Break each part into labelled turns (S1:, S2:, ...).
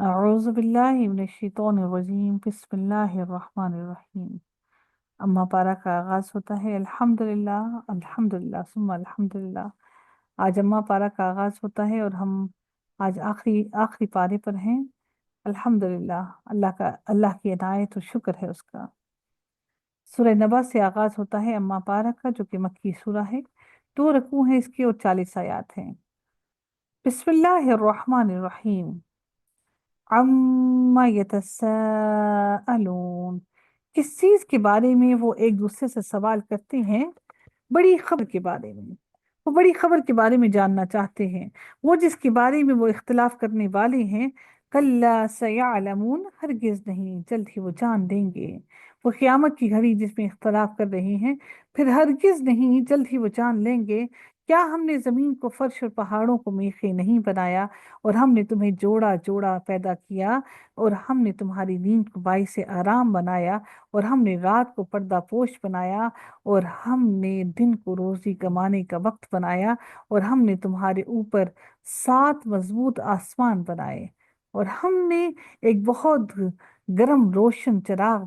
S1: أعوذ بالله من الشیطان الرجیم، بسم اللہ الرحمن الرحیم۔ اما پارہ کا آغاز ہوتا ہے الحمدللہ، الحمدللہ ثم الحمدللہ۔ آج اما پارہ کا آغاز ہوتا ہے اور ہم آج آخری پارے پر ہیں۔ الحمدللہ، اللہ کی عنایت و شکر ہے اس کا۔ سورہ نبا سے آغاز ہوتا ہے اما پارہ کا، جو کہ مکی سورہ ہے۔ 2 رکوع ہیں اس کے اور 40 آیات ہیں۔ بسم اللہ الرحمن الرحیم۔ عما یتساءلون، کس چیز کے بارے میں وہ ایک دوسرے سے سوال کرتے ہیں؟ بڑی خبر کے بارے میں، وہ بڑی خبر کے بارے میں جاننا چاہتے ہیں، وہ جس کے بارے میں وہ اختلاف کرنے والے ہیں۔ کلا سیعلمون، ہرگز نہیں، جلد ہی وہ جان دیں گے۔ وہ قیامت کی گھڑی جس میں اختلاف کر رہے ہیں، پھر ہرگز نہیں، جلد ہی وہ جان لیں گے۔ کیا ہم نے زمین کو فرش اور پہاڑوں کو میخیں نہیں بنایا، اور ہم نے تمہیں جوڑا جوڑا پیدا کیا، اور ہم نے تمہاری نیند کو باعث آرام بنایا، اور ہم نے رات کو پردہ پوش بنایا، اور ہم نے دن کو روزی کمانے کا وقت بنایا، اور ہم نے تمہارے اوپر 7 مضبوط آسمان بنائے، اور ہم نے ایک بہت گرم روشن چراغ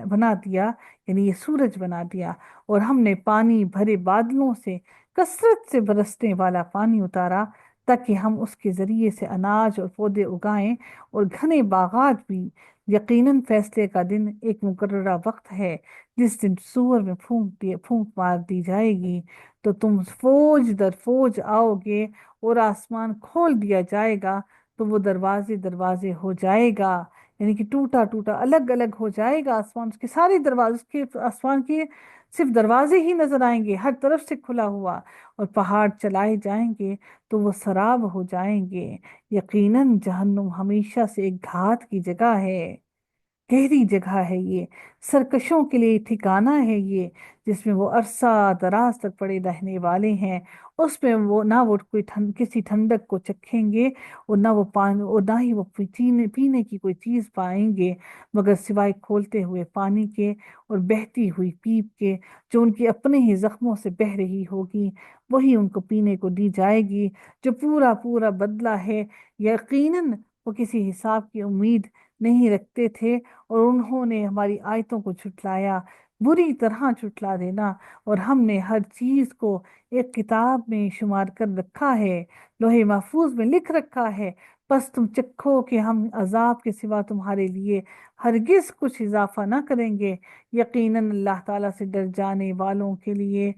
S1: بنا دیا، یعنی یہ سورج بنا دیا، اور ہم نے پانی بھرے بادلوں سے کثرت سے برسنے والا پانی اتارا، تاکہ ہم اس کے ذریعے سے اناج اور پودے اگائیں اور گھنے باغات بھی۔ یقیناً فیصلے کا دن ایک مقررہ وقت ہے، جس دن سور میں پھونک مار دی جائے گی، تو تم فوج در فوج آؤ گے، اور آسمان کھول دیا جائے گا، تو وہ دروازے دروازے ہو جائے گا، یعنی کہ ٹوٹا ٹوٹا الگ الگ ہو جائے گا آسمان، اس کے سارے دروازے، اس کے آسمان کے صرف دروازے ہی نظر آئیں گے ہر طرف سے کھلا ہوا، اور پہاڑ چلائے جائیں گے تو وہ سراب ہو جائیں گے۔ یقیناً جہنم ہمیشہ سے ایک گھات کی جگہ ہے، گہری جگہ ہے یہ، سرکشوں کے لیے ٹھکانہ ہے یہ، جس میں وہ عرصہ دراز تک پڑے رہنے والے ہیں۔ اس میں وہ کوئی کسی ٹھنڈک کو چکھیں گے، اور نہ وہ پانی، اور نہ ہی وہ پینے کی کوئی چیز پائیں گے، مگر سوائے کھولتے ہوئے پانی کے اور بہتی ہوئی پیپ کے، جو ان کے اپنے ہی زخموں سے بہہ رہی ہوگی، وہی ان کو پینے کو دی جائے گی، جو پورا پورا بدلہ ہے۔ یقیناً وہ کسی حساب کی امید نہیں رکھتے تھے، اور انہوں نے ہماری آیتوں کو جھٹلایا، بری طرح جھٹلا دینا۔ اور ہم نے ہر چیز کو ایک کتاب میں شمار کر رکھا ہے، لوح محفوظ میں لکھ رکھا ہے، بس تم چکھو کہ ہم عذاب کے سوا تمہارے لیے ہرگز کچھ اضافہ نہ کریں گے۔ یقیناً اللہ تعالیٰ سے ڈر جانے والوں کے لیے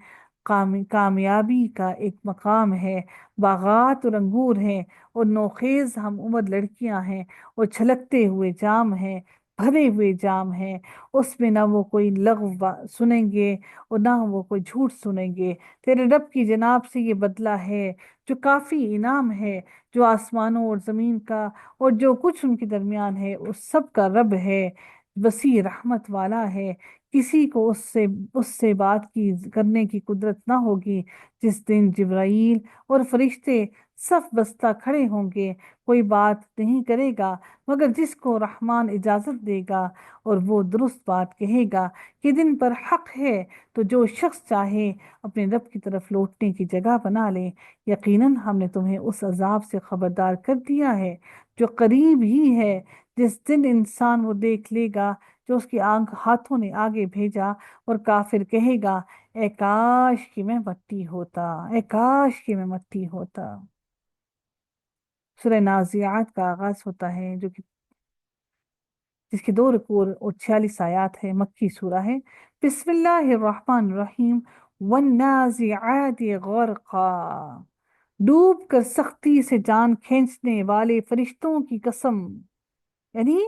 S1: کامیابی کا ایک مقام ہے۔ باغات اور انگور ہیں، اور نوخیز ہم عمر لڑکیاں ہیں، اور چھلکتے ہوئے جام ہیں، بھرے ہوئے جام ہیں، اس میں نہ وہ کوئی لغو سنیں گے اور نہ وہ کوئی جھوٹ سنیں گے۔ تیرے رب کی جناب سے یہ بدلہ ہے جو کافی انعام ہے، جو آسمانوں اور زمین کا اور جو کچھ ان کے درمیان ہے، اس سب کا رب ہے، وسیع رحمت والا ہے۔ کسی کو اس سے بات کرنے کی قدرت نہ ہوگی، جس دن جبرائیل اور فرشتے صف بستہ کھڑے ہوں گے، کوئی بات نہیں کرے گا مگر جس کو رحمان اجازت دے گا، اور وہ درست بات کہے گا کہ دن پر حق ہے، تو جو شخص چاہے اپنے رب کی طرف لوٹنے کی جگہ بنا لے۔ یقیناً ہم نے تمہیں اس عذاب سے خبردار کر دیا ہے جو قریب ہی ہے، جس دن انسان وہ دیکھ لے گا جو اس کے ہاتھوں نے آگے بھیجا، اور کافر کہے گا اے کاش کہ میں مٹی ہوتا، اے کاش کہ میں مٹی ہوتا۔ سورہ نازعات کا آغاز ہوتا ہے، جس کے 2 رکوع اور 46 آیات ہے، مکی سورہ ہے۔ بسم اللہ الرحمن الرحیم۔ والنازعات غرقا، ڈوب کر سختی سے جان کھینچنے والے فرشتوں کی قسم، یعنی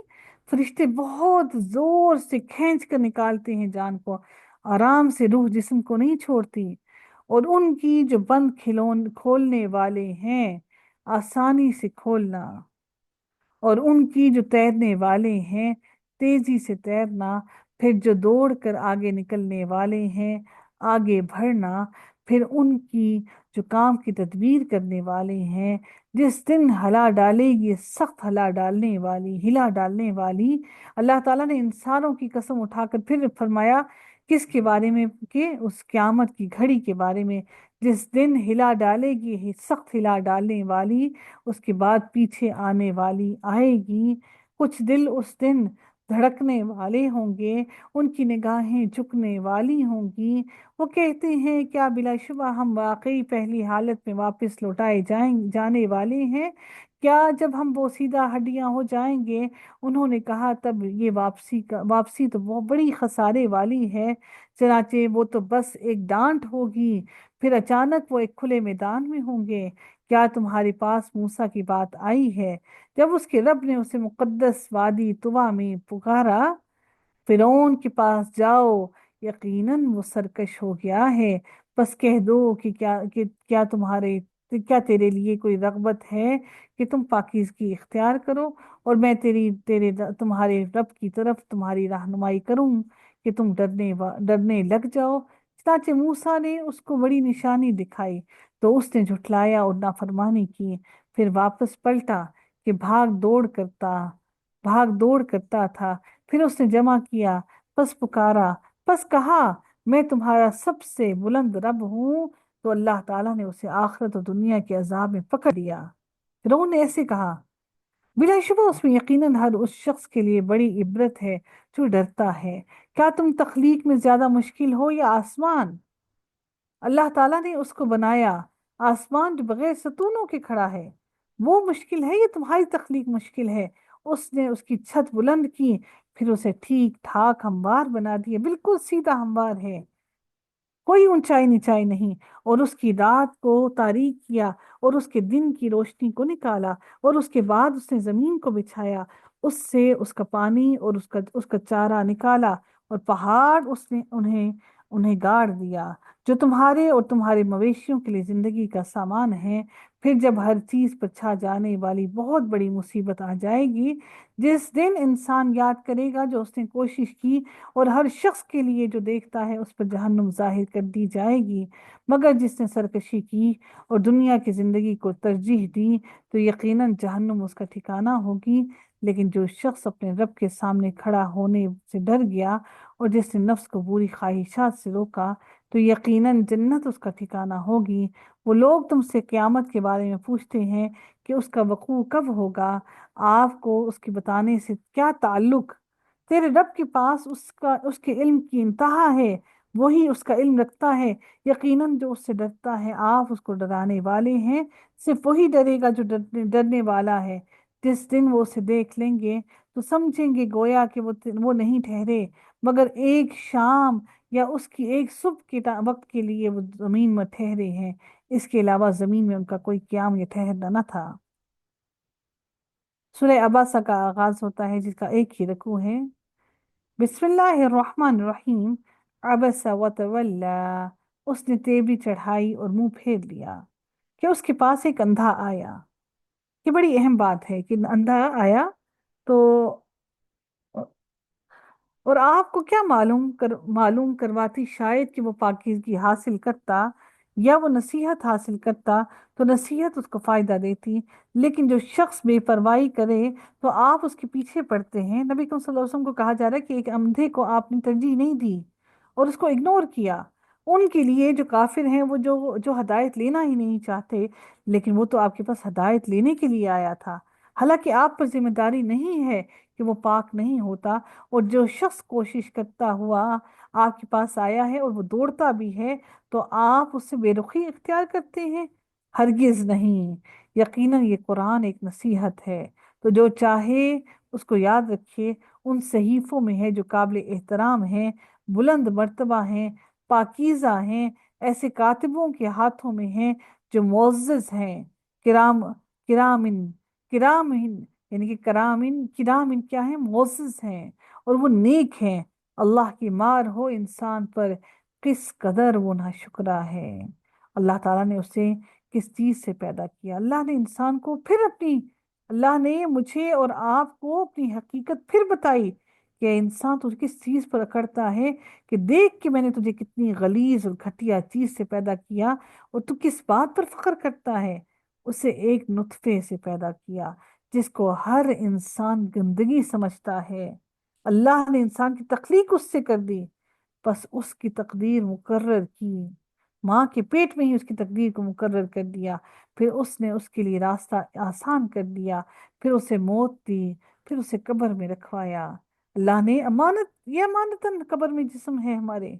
S1: فرشتے بہت زور سے کھینچ کر نکالتے ہیں جان کو، آرام سے روح جسم کو نہیں چھوڑتی، اور ان کی جو بند کھولنے والے ہیں، آسانی سے کھولنا، اور ان کی جو تیرنے والے ہیں، تیزی سے تیرنا، پھر جو دوڑ کر آگے نکلنے والے ہیں، آگے بڑھنا، پھر ان کی جو کام کی تدبیر کرنے والے ہیں، جس دن ہلا ڈالے گی، سخت ہلا ڈالنے والی۔ اللہ تعالیٰ نے انسانوں کی قسم اٹھا کر پھر فرمایا کس کے بارے میں، کہ اس قیامت کی گھڑی کے بارے میں، جس دن ہلا ڈالے گی سخت ہلا ڈالنے والی، اس کے بعد پیچھے آنے والی آئے گی۔ کچھ دل اس دن دھڑکنے والے ہوں گے، ان کی نگاہیں جھکنے والی ہوں گی۔ وہ کہتے ہیں کیا بلا شبہ ہم واقعی پہلی حالت میں واپس لوٹائے جانے والے ہیں؟ کیا جب ہم بوسیدہ ہڈیاں ہو جائیں گے؟ انہوں نے کہا تب یہ واپسی تو وہ بڑی خسارے والی ہے، چنانچہ وہ تو بس ایک ڈانٹ ہوگی، پھر اچانک وہ ایک کھلے میدان میں ہوں گے۔ کیا تمہارے پاس موسیٰ کی بات آئی ہے جب اس کے رب نے اسے مقدس وادی طویٰ میں پکارا؟ فرعون کے پاس جاؤ، یقیناً وہ سرکش ہو گیا ہے، بس کہہ دو کہ کیا تیرے لیے کوئی رغبت ہے کہ تم پاکیزگی اختیار کرو، اور میں تمہارے رب کی طرف تمہاری رہنمائی کروں کہ تم ڈرنے لگ جاؤ۔ چنانچہ موسیٰ نے اس کو بڑی نشانی دکھائی تو اس نے جھٹلایا اور نافرمانی کی، پھر واپس پلٹا کہ بھاگ دوڑ کرتا تھا۔ پھر اس نے جمع کیا، پس پکارا، پس کہا میں تمہارا سب سے بلند رب ہوں۔ تو اللہ تعالیٰ نے اسے آخرت اور دنیا کے عذاب میں پکڑ لیا۔ فرعون نے ایسے کہا، بلا شبہ اس میں یقیناً ہر اس شخص کے لیے بڑی عبرت ہے جو ڈرتا ہے۔ کیا تم تخلیق میں زیادہ مشکل ہو یا آسمان؟ اللہ تعالیٰ نے اس کو بنایا، آسمان جو بغیر ستونوں کے کھڑا ہے وہ مشکل ہے یا تمہاری تخلیق مشکل ہے؟ اس نے اس کی چھت بلند کی، پھر اسے ٹھیک ٹھاک ہموار بنا دیا، بالکل سیدھا ہموار ہے، کوئی اونچائی نیچائی نہیں، اور اس کی رات کو تاریک کیا اور اس کے دن کی روشنی کو نکالا، اور اس کے بعد اس نے زمین کو بچھایا، اس سے اس کا پانی اور اس کا چارہ نکالا، اور پہاڑ اس نے انہیں گاڑ دیا جو تمہارے اور تمہارے مویشیوں کے لیے زندگی کا سامان ہے۔ پھر جب ہر چیز پر چھا جانے والی بہت بڑی مصیبت آ جائے گی، جس دن انسان یاد کرے گا جو اس نے کوشش کی، اور ہر شخص کے لیے جو دیکھتا ہے اس پر جہنم ظاہر کر دی جائے گی، مگر جس نے سرکشی کی اور دنیا کی زندگی کو ترجیح دی تو یقیناً جہنم اس کا ٹھکانہ ہوگی۔ لیکن جو شخص اپنے رب کے سامنے کھڑا ہونے سے ڈر گیا اور جس نے نفس کو بری خواہشات سے روکا تو یقیناً جنت اس کا ٹھکانہ ہوگی۔ وہ لوگ تم سے قیامت کے بارے میں پوچھتے ہیں کہ اس کا وقوع کب ہوگا، آپ کو اس کے بتانے سے کیا تعلق؟ تیرے رب کے پاس اس کے علم کی انتہا ہے، وہی اس کا علم رکھتا ہے۔ یقیناً جو اس سے ڈرتا ہے آپ اس کو ڈرانے والے ہیں، صرف وہی ڈرے گا جو ڈرنے والا ہے۔ جس دن وہ اسے دیکھ لیں گے تو سمجھیں گے گویا کہ وہ نہیں ٹھہرے مگر ایک شام یا اس کی ایک صبح کے وقت کے لیے وہ زمین میں ٹھہرے ہیں، اس کے علاوہ زمین میں ان کا کوئی قیام یا ٹھہرنا نہ تھا۔ سورہ عباسہ کا آغاز ہوتا ہے جس کا ایک ہی رکوع ہے۔ بسم اللہ الرحمن الرحیم۔ عبس وتولا، اس نے تیبی چڑھائی اور منہ پھیر لیا کہ اس کے پاس ایک اندھا آیا۔ یہ بڑی اہم بات ہے کہ اندھا آیا تو، اور آپ کو کیا معلوم کرواتی شاید کہ وہ پاکیزگی حاصل کرتا یا وہ نصیحت حاصل کرتا تو نصیحت اس کو فائدہ دیتی، لیکن جو شخص بے پرواہی کرے تو آپ اس کے پیچھے پڑتے ہیں۔ نبی کریم صلی اللہ علیہ وسلم کو کہا جا رہا ہے کہ ایک اندھے کو آپ نے ترجیح نہیں دی اور اس کو اگنور کیا۔ ان کے لیے جو کافر ہیں وہ جو ہدایت لینا ہی نہیں چاہتے، لیکن وہ تو آپ کے پاس ہدایت لینے کے لیے آیا تھا، حالانکہ آپ پر ذمہ داری نہیں ہے کہ وہ پاک نہیں ہوتا۔ اور جو شخص کوشش کرتا ہوا آپ کے پاس آیا ہے اور وہ دوڑتا بھی ہے تو آپ اس سے بے رخی اختیار کرتے ہیں؟ ہرگز نہیں، یقیناً یہ قرآن ایک نصیحت ہے، تو جو چاہے اس کو یاد رکھے۔ ان صحیفوں میں ہے جو قابل احترام ہیں، بلند مرتبہ ہیں، پاکیزہ ہیں، ایسے کاتبوں کے ہاتھوں میں ہیں جو معزز ہیں، کرام کرامن کرامن یعنی کہ کرامن کیا ہیں؟ معزز ہیں، اور وہ نیک ہیں۔ اللہ کی مار ہو انسان پر، کس قدر وہ ناشکرا ہے۔ اللہ تعالیٰ نے اسے کس چیز سے پیدا کیا؟ اللہ نے انسان کو اللہ نے مجھے اور آپ کو اپنی حقیقت پھر بتائی کہ انسان تو کس چیز پر اکڑتا ہے، کہ دیکھ کہ میں نے تجھے کتنی غلیظ اور گھٹیا چیز سے پیدا کیا اور تو کس بات پر فخر کرتا ہے۔ اسے ایک نطفے سے پیدا کیا جس کو ہر انسان گندگی سمجھتا ہے۔ اللہ نے انسان کی تخلیق اس سے کر دی، بس اس کی تقدیر مقرر کی، ماں کے پیٹ میں ہی اس کی تقدیر کو مقرر کر دیا، پھر اس نے اس کے لیے راستہ آسان کر دیا، پھر اسے موت دی، پھر اسے قبر میں رکھوایا۔ اللہ نے امانت، یہ امانتاً قبر میں جسم ہے ہمارے،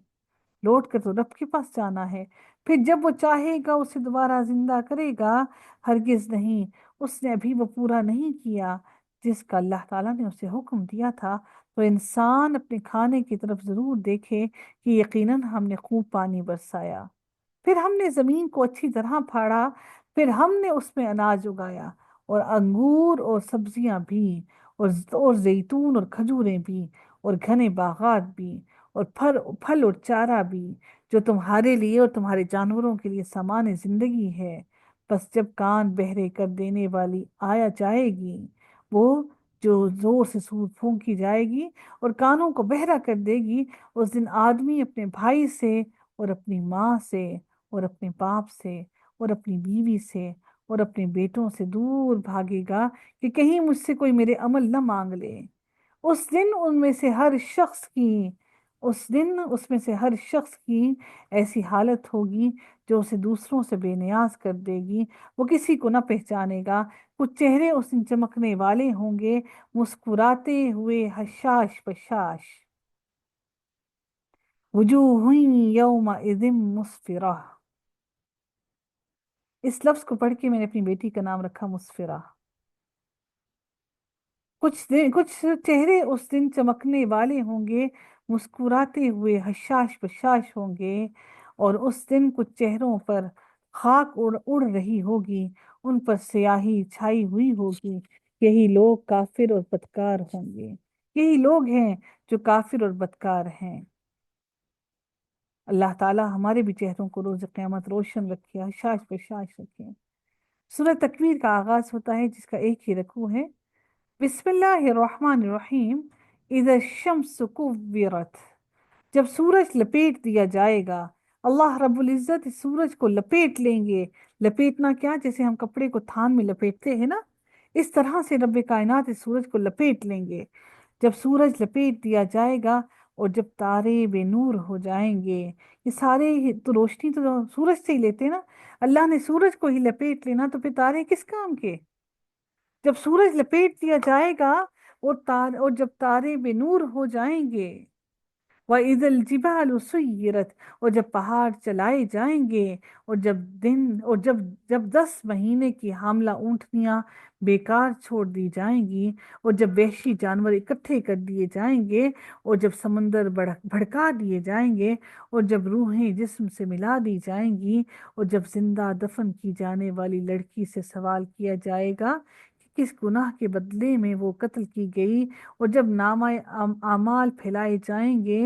S1: لوٹ کر تو رب کے پاس جانا ہے، پھر جب وہ چاہے گا اسے دوبارہ زندہ کرے گا، ہرگز نہیں، اس نے ابھی وہ پورا نہیں کیا جس کا اللہ تعالیٰ نے اسے حکم دیا تھا۔ تو انسان اپنے کھانے کی طرف ضرور دیکھے کہ یقیناً ہم نے خوب پانی برسایا، پھر ہم نے زمین کو اچھی طرح پھاڑا، پھر ہم نے اس میں اناج اگایا، اور انگور اور سبزیاں بھی، اور زیتون اور کھجوریں بھی، اور گھنے باغات بھی، اور پھل اور چارہ بھی، جو تمہارے لیے اور تمہارے جانوروں کے لیے سامان زندگی ہے۔ بس جب کان بہرے کر دینے والی آیا جائے گی، وہ جو زور سے سور پھونکی جائے گی اور کانوں کو بہرا کر دے گی، اس دن آدمی اپنے بھائی سے اور اپنی ماں سے اور اپنے باپ سے اور اپنی بیوی سے اور اپنے بیٹوں سے دور بھاگے گا کہ کہیں مجھ سے کوئی میرے عمل نہ مانگ لے۔ اس دن ان میں سے ہر شخص کی اس دن اس میں سے ہر شخص کی ایسی حالت ہوگی جو اسے دوسروں سے بے نیاز کر دے گی، وہ کسی کو نہ پہچانے گا۔ کچھ چہرے اس دن چمکنے والے ہوں گے، مسکراتے ہوئے حشاش بشاش، وجوہ یومئذ مسفرہ۔ اس لفظ کو پڑھ کے میں نے اپنی بیٹی کا نام رکھا مسفرہ۔ کچھ چہرے اس دن چمکنے والے ہوں گے، مسکراتے ہوئے حشاش بشاش ہوں گے، اور اس دن کچھ چہروں پر خاک اڑ رہی ہوگی، ان پر سیاہی چھائی ہوئی ہوگی۔ یہی لوگ کافر اور بدکار ہوں گے، یہی لوگ ہیں جو کافر اور بدکار ہیں۔ اللہ تعالیٰ ہمارے بھی چہروں کو روز قیامت روشن رکھے، حشاش بشاش رکھے۔ سورہ تکویر کا آغاز ہوتا ہے جس کا ایک ہی رکوع ہے، بسم اللہ الرحمن الرحیم، اذا الشمس کورت، جب سورج لپیٹ دیا جائے گا۔ اللہ رب العزت اس سورج کو لپیٹ لیں گے۔ لپیٹنا کیا؟ جیسے ہم کپڑے کو تھان میں لپیٹتے ہیں نا، اس طرح سے رب کائنات اس سورج کو لپیٹ لیں گے۔ جب سورج لپیٹ دیا جائے گا اور جب تارے بے نور ہو جائیں گے، یہ سارے تو روشنی تو سورج سے ہی لیتے ہیں نا، اللہ نے سورج کو ہی لپیٹ لینا تو پھر تارے کس کام کے؟ جب سورج لپیٹ دیا جائے گا اور جب تارے بے نور ہو جائیں گے، وَإِذَا الْجِبَالُ سُيِّرَتْ، اور جب پہاڑ چلائے جائیں گے، اور جب 10 مہینے کی حاملہ اونٹنیاں بیکار چھوڑ دی جائیں گی، اور جب وحشی جانور اکٹھے کر دیے جائیں گے، اور جب سمندر بھڑکا دیے جائیں گے، اور جب روحیں جسم سے ملا دی جائیں گی، اور جب زندہ دفن کی جانے والی لڑکی سے سوال کیا جائے گا کہ کس گناہ کے بدلے میں وہ قتل کی گئی، اور جب نامہ اعمال پھیلائے جائیں گے،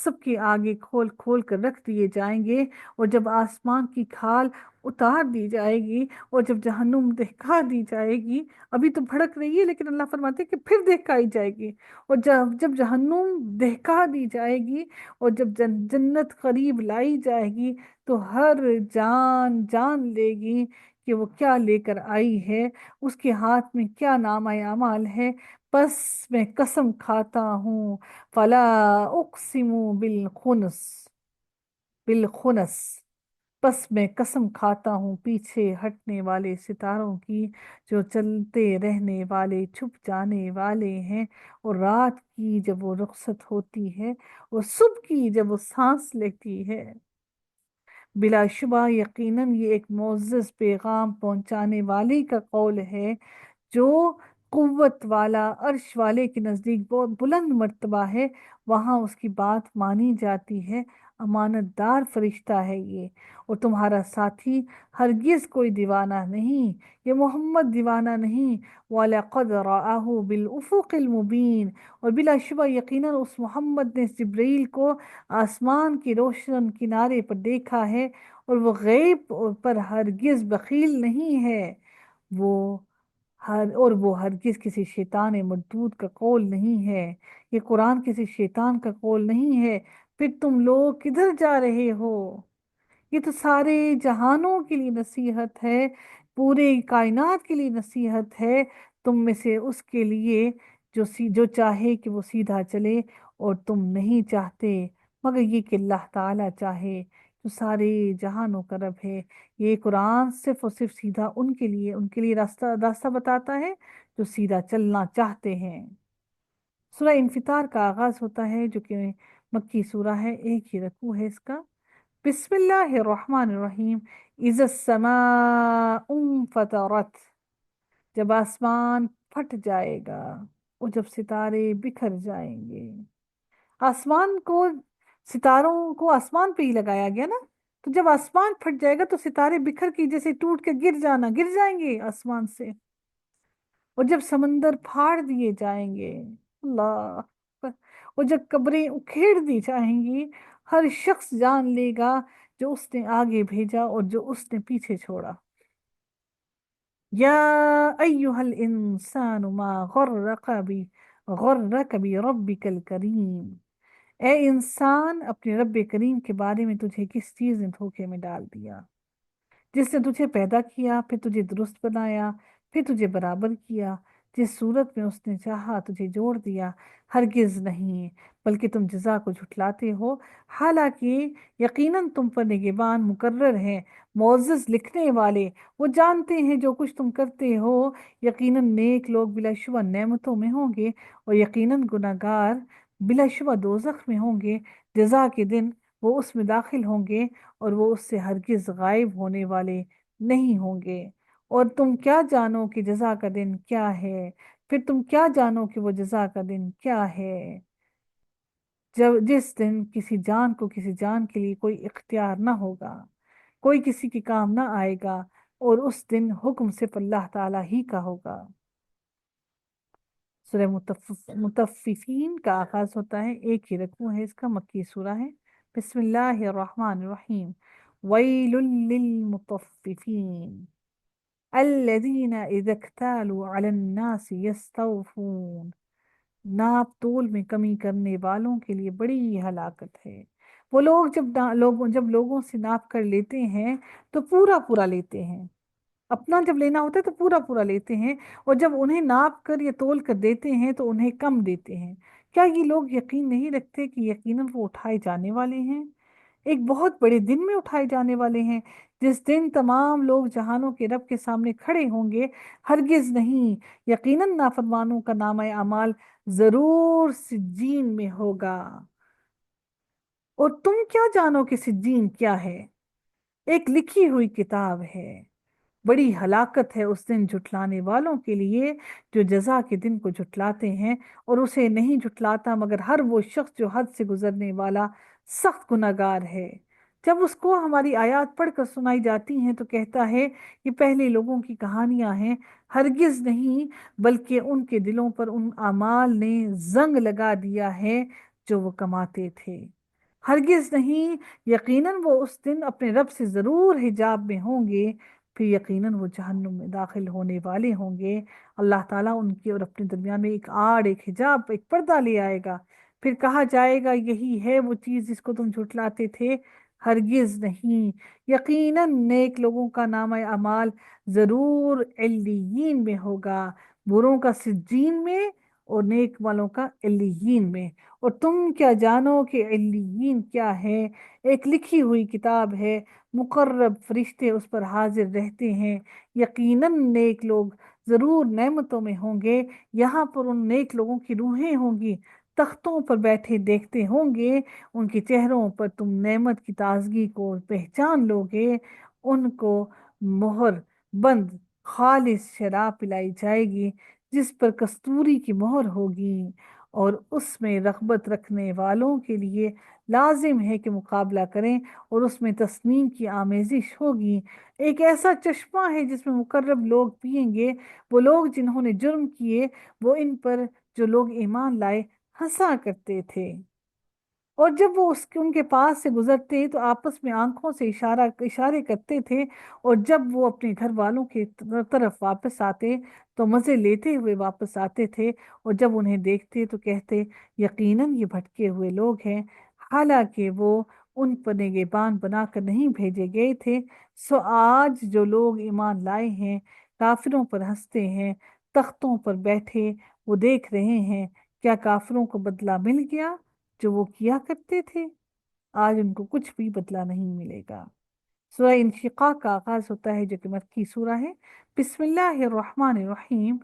S1: سب کے آگے کھول کھول کر رکھ دیے جائیں گے، اور جب آسمان کی کھال اتار دی جائے گی، اور جب جہنم دہکا دی جائے گی، ابھی تو بھڑک رہی ہے لیکن اللہ فرماتے ہیں کہ پھر دہکائی جائے گی، اور جب جہنم دہکا دی جائے گی، اور جب جنت قریب لائی جائے گی، تو ہر جان جان لے گی کہ وہ کیا لے کر آئی ہے، اس کے ہاتھ میں کیا نامہ اعمال ہے۔ پس میں قسم کھاتا ہوں، فلا اقسم بالخنس، پس میں قسم کھاتا ہوں پیچھے ہٹنے والے ستاروں کی، جو چلتے رہنے والے چھپ جانے والے ہیں، اور رات کی جب وہ رخصت ہوتی ہے، اور صبح کی جب وہ سانس لیتی ہے۔ بلا شبہ یقیناً یہ ایک معزز پیغام پہنچانے والے کا قول ہے، جو قوت والا عرش والے کے نزدیک بہت بلند مرتبہ ہے، وہاں اس کی بات مانی جاتی ہے۔ امانت دار فرشتہ ہے یہ، اور تمہارا ساتھی ہرگز کوئی دیوانہ نہیں، یہ محمد دیوانہ نہیں۔ وَلَقَدْ رَآهُ بِالْأُفُقِ الْمُبِينِ، اور بلا شبہ یقیناً اس محمد نے جبرائیل کو آسمان کی روشن کنارے پر دیکھا ہے، اور وہ غیب پر ہرگز بخیل نہیں ہے، وہ وہ ہرگز کسی شیطان مردود کا قول نہیں ہے، یہ قرآن کسی شیطان کا قول نہیں ہے۔ پھر تم لوگ کدھر جا رہے ہو؟ یہ تو سارے جہانوں کے لیے نصیحت ہے، پورے کائنات کے لیے نصیحت ہے، تم میں سے اس کے لیے جو چاہے کہ وہ سیدھا چلے، اور تم نہیں چاہتے مگر یہ کہ اللہ تعالیٰ چاہے جو سارے جہانوں کا رب ہے۔ یہ قرآن صرف اور صرف سیدھا ان کے لیے راستہ بتاتا ہے جو سیدھا چلنا چاہتے ہیں۔ سورہ انفطار کا آغاز ہوتا ہے جو کہ مکی سورہ ہے، ایک ہی رکوع ہے اس کا۔ بسم اللہ الرحمن الرحیم۔ اذا السماء انفطرت، جب آسمان پھٹ جائے گا، اور جب ستارے بکھر جائیں گے۔ آسمان کو ستاروں کو آسمان پہ ہی لگایا گیا نا، تو جب آسمان پھٹ جائے گا تو ستارے بکھر کے جیسے ٹوٹ کے گر جائیں گے آسمان سے، اور جب سمندر پھاڑ دیے جائیں گے، اللہ اکبر، اور جب قبریں اکھیڑ دی جائیں گی، ہر شخص جان لے گا جو اس نے آگے بھیجا اور جو اس نے پیچھے چھوڑا۔ یا ایہا الانسان ما غرک بربک الکریم، اے انسان اپنے رب کریم کے بارے میں تجھے کس چیز نے دھوکے میں ڈال دیا، جس نے تجھے پیدا کیا، پھر تجھے درست بنایا، پھر تجھے برابر کیا، جس صورت میں اس نے چاہا تجھے جوڑ دیا۔ ہرگز نہیں، بلکہ تم جزا کو جھٹلاتے ہو، حالانکہ یقیناً تم پر نگہبان مقرر ہیں، معزز لکھنے والے، وہ جانتے ہیں جو کچھ تم کرتے ہو۔ یقیناً نیک لوگ بلا شبہ نعمتوں میں ہوں گے، اور یقیناً گناہگار بلا شبہ دوزخ میں ہوں گے۔ جزا کے دن وہ اس میں داخل ہوں گے، اور وہ اس سے ہرگز غائب ہونے والے نہیں ہوں گے۔ اور تم کیا جانو کہ جزا کا دن کیا ہے، پھر تم کیا جانو کہ وہ جزا کا دن کیا ہے، جس دن کسی جان کو کسی جان کے لیے کوئی اختیار نہ ہوگا، کوئی کسی کے کام نہ آئے گا، اور اس دن حکم صرف اللہ تعالیٰ ہی کا ہوگا۔ سورہ مطففین کا آغاز ہوتا ہے، ایک ہی رکوع ہے اس کا، مکی سورہ ہے۔ بسم اللہ الرحمن الرحیم۔ ویل للمطففین الذین اذا اکتالوا علی الناس یستوفون، ناپ تول میں کمی کرنے والوں کے لیے بڑی ہلاکت ہے۔ وہ لوگ جب لوگوں سے ناپ کر لیتے ہیں تو پورا پورا لیتے ہیں، اپنا جب لینا ہوتا ہے تو پورا پورا لیتے ہیں، اور جب انہیں ناپ کر یا تول کر دیتے ہیں تو انہیں کم دیتے ہیں۔ کیا یہ لوگ یقین نہیں رکھتے کہ یقیناً وہ اٹھائے جانے والے ہیں، ایک بہت بڑے دن میں اٹھائے جانے والے ہیں، جس دن تمام لوگ جہانوں کے رب کے سامنے کھڑے ہوں گے؟ ہرگز نہیں، یقیناً نافرمانوں کا نامہ اعمال ضرور سجین میں ہوگا۔ اور تم کیا جانو کہ سجین کیا ہے؟ ایک لکھی ہوئی کتاب ہے۔ بڑی ہلاکت ہے اس دن جھٹلانے والوں کے لیے جو جزا کے دن کو جھٹلاتے ہیں، اور اسے نہیں جھٹلاتا مگر ہر وہ شخص جو حد سے گزرنے والا سخت گناہگار ہے۔ جب اس کو ہماری آیات پڑھ کر سنائی جاتی ہیں تو کہتا ہے یہ پہلے لوگوں کی کہانیاں ہیں۔ ہرگز نہیں، بلکہ ان کے دلوں پر ان اعمال نے زنگ لگا دیا ہے جو وہ کماتے تھے۔ ہرگز نہیں، یقیناً وہ اس دن اپنے رب سے ضرور حجاب میں ہوں گے، پھر یقیناً وہ جہنم میں داخل ہونے والے ہوں گے۔ اللہ تعالیٰ ان کے اور اپنے درمیان میں ایک آڑ، ایک حجاب، ایک پردہ لے آئے گا، پھر کہا جائے گا یہی ہے وہ چیز جس کو تم جھٹلاتے تھے۔ ہرگز نہیں، یقیناً نیک لوگوں کا نامہ اعمال ضرور علیین میں ہوگا، بروں کا سجین میں اور نیک والوں کا علیین میں۔ اور تم کیا جانو کہ علیین کیا ہے؟ ایک لکھی ہوئی کتاب ہے، مقرب فرشتے اس پر حاضر رہتے ہیں۔ یقیناً نیک لوگ ضرور نعمتوں میں ہوں گے، یہاں پر ان نیک لوگوں کی روحیں ہوں گی، تختوں پر بیٹھے دیکھتے ہوں گے، ان کے چہروں پر تم نعمت کی تازگی کو پہچان لو گے۔ ان کو مہر بند خالص شراب پلائی جائے گی جس پر کستوری کی مہر ہوگی، اور اس میں رغبت رکھنے والوں کے لیے لازم ہے کہ مقابلہ کریں، اور اس میں تسنیم کی آمیزش ہوگی۔ ایک ایسا چشمہ ہے جس میں مقرب لوگ پئیں گے، وہ لوگ جنہوں نے جرم کیے، وہ ان پر جو لوگ ایمان لائے ہنسا کرتے تھے، اور جب وہ ان کے پاس سے گزرتے تو آپس میں آنکھوں سے اشارے کرتے تھے، اور جب وہ اپنے گھر والوں کی طرف واپس آتے تو مزے لیتے ہوئے واپس آتے تھے، اور جب انہیں دیکھتے تو کہتے یقیناً یہ بھٹکے ہوئے لوگ ہیں، حالانکہ وہ ان پر نگہبان بنا کر نہیں بھیجے گئے تھے۔ سو آج جو لوگ ایمان لائے ہیں کافروں پر ہنستے ہیں، تختوں پر بیٹھے وہ دیکھ رہے ہیں، کیا کافروں کو بدلہ مل گیا جو وہ کیا کرتے تھے؟ آج ان کو کچھ بھی بدلہ نہیں ملے گا۔ سورہ انشقاق کا آغاز ہوتا ہے جو کہ مکی سورہ ہے۔ بسم اللہ الرحمن الرحیم۔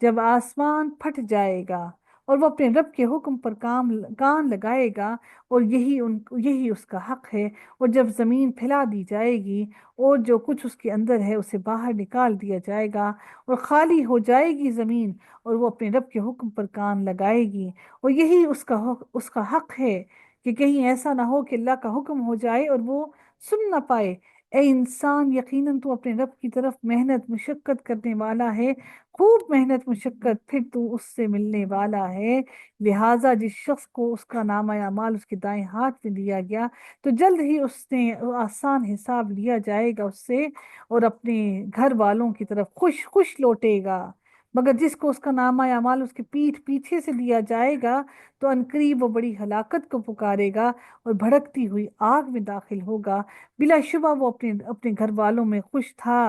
S1: جب آسمان پھٹ جائے گا اور وہ اپنے رب کے حکم پر کان لگائے گا، اور یہی اس کا حق ہے، اور جب زمین پھیلا دی جائے گی اور جو کچھ اس کے اندر ہے اسے باہر نکال دیا جائے گا، اور خالی ہو جائے گی زمین اور وہ اپنے رب کے حکم پر کان لگائے گی، اور یہی اس کا حق ہے کہ کہیں ایسا نہ ہو کہ اللہ کا حکم ہو جائے اور وہ سن نہ پائے۔ اے انسان، یقیناً تو اپنے رب کی طرف محنت مشقت کرنے والا ہے، خوب محنت مشقت، پھر تو اس سے ملنے والا ہے۔ لہٰذا جس شخص کو اس کا نامہ اعمال اس کے دائیں ہاتھ میں دیا گیا تو جلد ہی اس نے آسان حساب لیا جائے گا اس سے، اور اپنے گھر والوں کی طرف خوش خوش لوٹے گا۔ مگر جس کو اس کا نامہ اعمال اس کے پیٹھ پیچھے سے دیا جائے گا تو عنقریب وہ بڑی ہلاکت کو پکارے گا اور بھڑکتی ہوئی آگ میں داخل ہوگا۔ بلا شبہ وہ اپنے گھر والوں میں خوش تھا،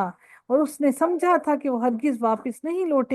S1: اور اس نے سمجھا تھا کہ وہ ہرگز واپس نہیں لوٹے